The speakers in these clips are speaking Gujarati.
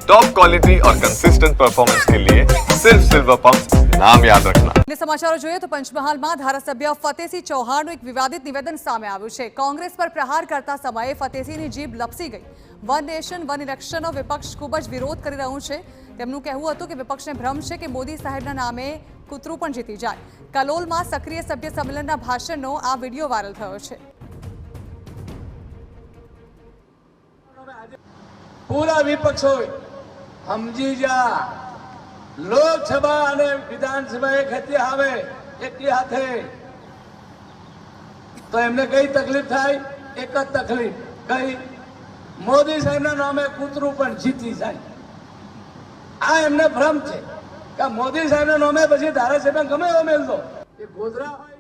टॉप क्वालिटी और कंसिस्टेंट परफॉर्मेंस के लिए सिर्फ सिल्वर पंप नाम याद रखना। समाचारो જોઈએ તો પંચમહાલમાં ધારાસભ્ય ફતેસિંહ ચૌહાણનું એક વિવાદિત નિવેદન સામે આવ્યું છે। કોંગ્રેસ પર પ્રહાર કરતા સમયે ફતેસિંહની જીભ લપસી ગઈ। વન નેશન વન ઇલેક્શનનો વિપક્ષ ખૂબ જ વિરોધ કરી રહ્યું છે। તેમનું કહેવું હતું કે વિપક્ષને ભ્રમ છે કે મોદી સાહેબના નામે કૂતરું પણ જીતી જાય। કલોલમાં સક્રિય સભ્ય સંમેલનના ભાષણનો આ વિડીયો વાયરલ થયો છે। पूरा विपक्ष हो समझी जा लोकसभा અને વિધાનસભા એક હતી આવે એકલી હાથે તો એમને કઈ તકલીફ થાય એક જ તકલીફ કઈ મોદી સાહેબના નામે કૂતરું પણ જીતી જાય। આ એમને ભ્રમ છે કે મોદી સાહેબના નામે પછી ધારાસભ્ય ગમે એવો મેલ દો એ ગોધરા હોય।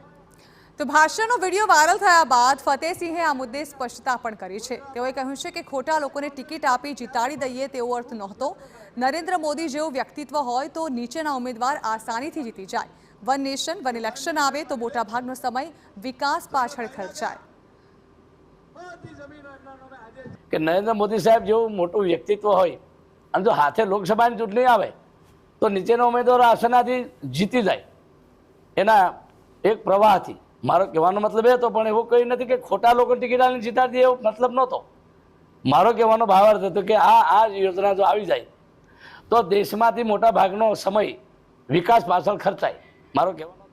તો ભાષણનો વિડીયો વાયરલ થયા બાદ ફતેસિંહે આ મુદ્દે સ્પષ્ટતા પણ કરી છે। તેઓએ કહ્યું છે કે ખોટા લોકોને ટિકિટ આપી જીતાડી દઈએ તેવો અર્થ નહોતો। નરેન્દ્ર મોદી જેવું વ્યક્તિત્વ હોય તો નીચેના ઉમેદવાર આસાનીથી જીતી જાય। વન નેશન વન ઇલેક્શન આવે તો મોટાભાગનો સમય વિકાસ પાછળ ખર્ચાય। કે નરેન્દ્ર મોદી સાહેબ જેવું મોટું વ્યક્તિત્વ હોય અને જો હાથે લોકસભાની ચૂંટણી આવે તો નીચેના ઉમેદવારો આસનાથી જીતી જાય એના એક પ્રવાહથી। મારો કહેવાનો મતલબ એ હતો પણ એવું કંઈ નથી કે ખોટા લોકો ટિકિટ આવીને જીતાડી દે એવો મતલબ નહોતો। મારો કહેવાનો ભાવાર્થ હતો કે આ યોજના જો આવી જાય તો દેશમાંથી મોટા ભાગનો સમય વિકાસ પાછળ ખર્ચાય। મારો કહેવાનો